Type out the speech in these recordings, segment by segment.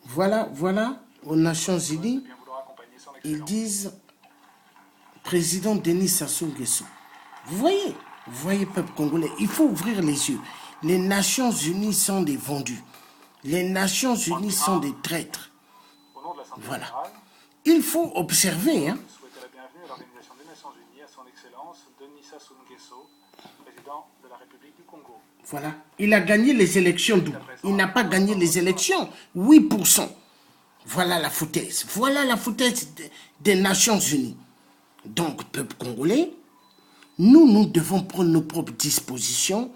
Voilà, voilà, aux Nations Unies, ils disent président Denis Sassou Nguesso. Vous voyez, peuple congolais, il faut ouvrir les yeux. Les Nations Unies sont des vendus. Les Nations Unies sont des traîtres. Voilà. Il faut observer, hein. Voilà. Il a gagné les élections d'où? Il n'a pas gagné les élections. 8%. Voilà la foutaise. Voilà la foutaise des Nations Unies. Donc, peuple congolais, nous devons prendre nos propres dispositions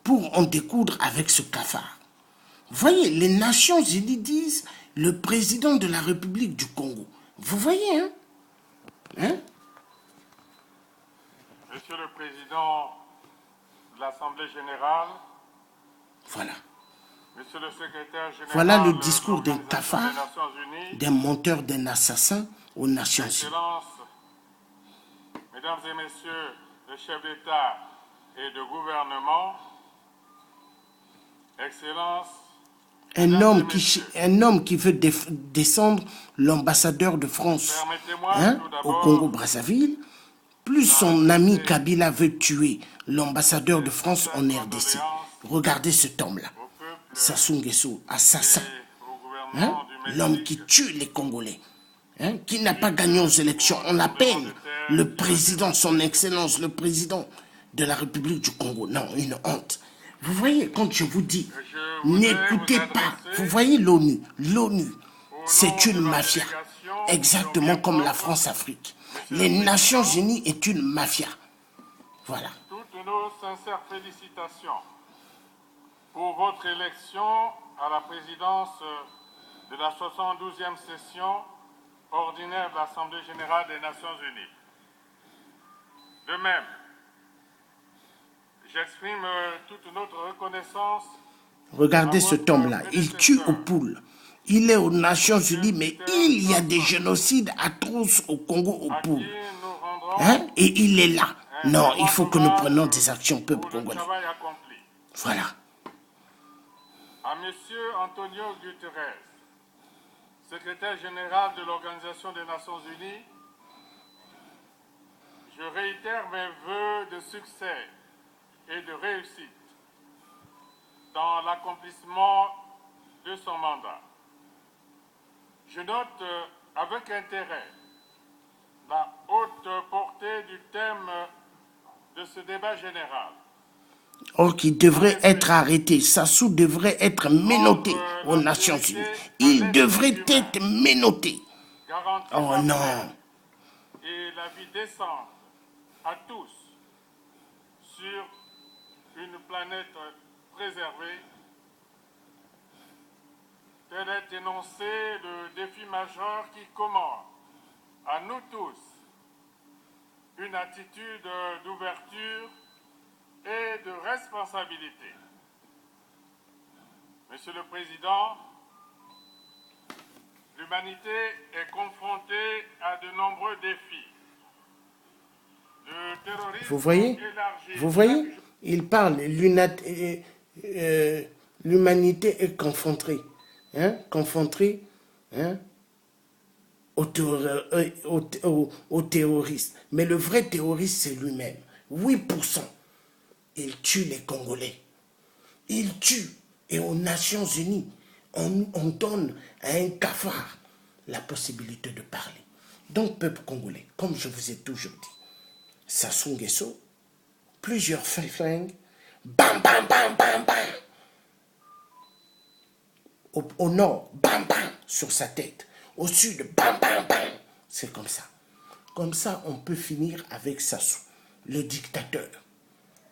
pour en découdre avec ce cafard. Voyez, les Nations Unies disent le président de la République du Congo. Vous voyez, hein? Monsieur le Président de l'Assemblée générale. Voilà. Monsieur le Secrétaire général. Voilà le discours d'un cafard, d'un menteur, d'un assassin aux Nations Unies. Excellences, Mesdames et Messieurs les chefs d'État et de gouvernement, Excellences, un homme qui veut descendre l'ambassadeur de France au Congo-Brazzaville, plus son ami Kabila veut tuer l'ambassadeur de France en RDC. Regardez cet homme-là, Sassou Nguesso, assassin, l'homme qui tue les Congolais, qui n'a pas gagné aux élections. On l'appelle le président, son excellence, le président de la République du Congo. Non, une honte. Vous voyez, quand je vous dis, n'écoutez pas, vous voyez l'ONU, c'est une mafia, exactement comme la France-Afrique. Les Nations Unies est une mafia. Voilà. Toutes nos sincères félicitations pour votre élection à la présidence de la 72e session ordinaire de l'Assemblée générale des Nations Unies. De même, j'exprime toute notre reconnaissance. Regardez cet homme-là, il tue aux poules. Il est aux Nations Unies, mais il y a des génocides atroces au Congo aux poules. Et il est là. Non, il faut que nous prenions des actions, peuple congolais. Voilà. À M. Antonio Guterres, secrétaire général de l'Organisation des Nations Unies, je réitère mes vœux de succès et de réussite dans l'accomplissement de son mandat. Je note avec intérêt la haute portée du thème de ce débat général. Or, qui devrait être arrêté. Sassou devrait être menotté aux Nations Unies. Il devrait être menotté. Oh non. Et la vie décente à tous sur une planète préservée. Tel est énoncé le défi majeur qui commande à nous tous une attitude d'ouverture et de responsabilité. Monsieur le Président, l'humanité est confrontée à de nombreux défis. Le terrorisme Vous voyez, il parle, l'humanité est confrontée, aux terroristes. Mais le vrai terroriste, c'est lui-même. 8%. Il tue les Congolais. Il tue. Et aux Nations Unies, on donne à un cafard la possibilité de parler. Donc, peuple congolais, comme je vous ai toujours dit, Sassou Nguesso, plusieurs flingues, bam, bam, bam, bam, bam. Au nord, bam, bam, sur sa tête. Au sud, bam, bam, bam. C'est comme ça. Comme ça, on peut finir avec Sassou, le dictateur.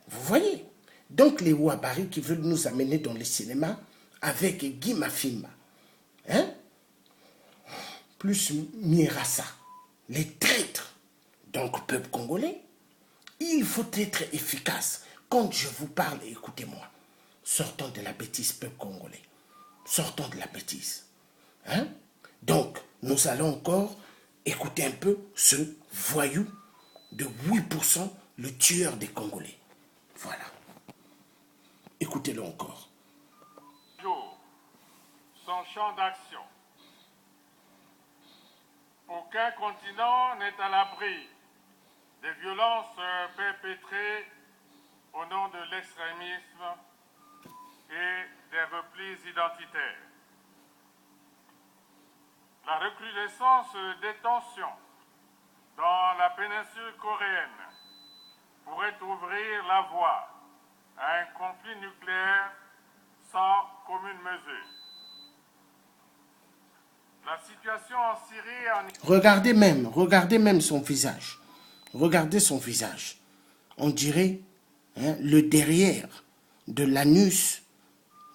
Vous voyez? Donc, les Ouabari qui veulent nous amener dans les cinémas avec Guy Mafimba, plus Mirassa, les traîtres. Donc, peuple congolais, il faut être efficace. Quand je vous parle, écoutez-moi. Sortons de la bêtise, peuple congolais. Sortons de la bêtise. Donc, nous allons encore écouter un peu ce voyou de 8%, le tueur des Congolais. Voilà. Écoutez-le encore. champ d'action. Aucun continent n'est à l'abri des violences perpétrées au nom de l'extrémisme et des replis identitaires. La recrudescence des tensions dans la péninsule coréenne pourrait ouvrir la voie à un conflit nucléaire sans commune mesure. La situation en Syrie et en... Regardez même son visage. Regardez son visage. On dirait le derrière de l'anus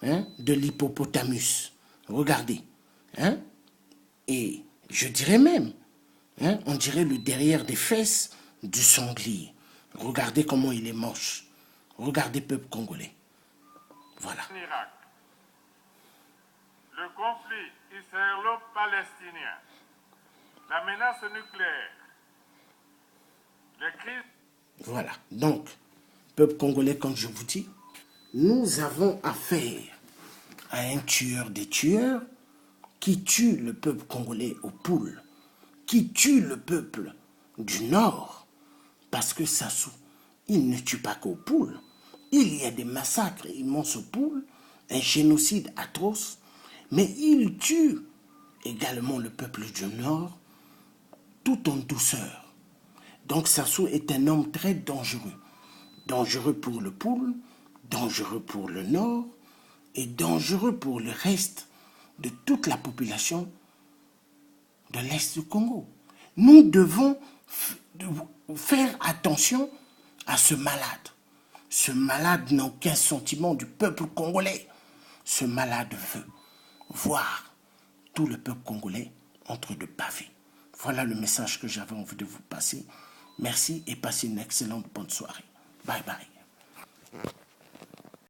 de l'hippopotamus. Regardez. Et je dirais même, on dirait le derrière des fesses du sanglier. Regardez comment il est moche. Regardez, peuple congolais. Voilà. Irak. Le conflit israélo-palestinien, la menace nucléaire, les crises... Voilà. Donc, peuple congolais, comme je vous dis, nous avons affaire à un tueur des tueurs qui tue le peuple congolais aux poules, qui tue le peuple du Nord, parce que Sassou, il ne tue pas qu'aux poules. Il y a des massacres immenses aux poules, un génocide atroce, mais il tue également le peuple du Nord, tout en douceur. Donc Sassou est un homme très dangereux. Dangereux pour le poule, dangereux pour le Nord, et dangereux pour le reste de toute la population de l'Est du Congo. Nous devons faire attention à ce malade. Ce malade n'a aucun sentiment du peuple congolais. Ce malade veut voir tout le peuple congolais entre deux pavés. Voilà le message que j'avais envie de vous passer. Merci et passez une excellente bonne soirée. Bye bye.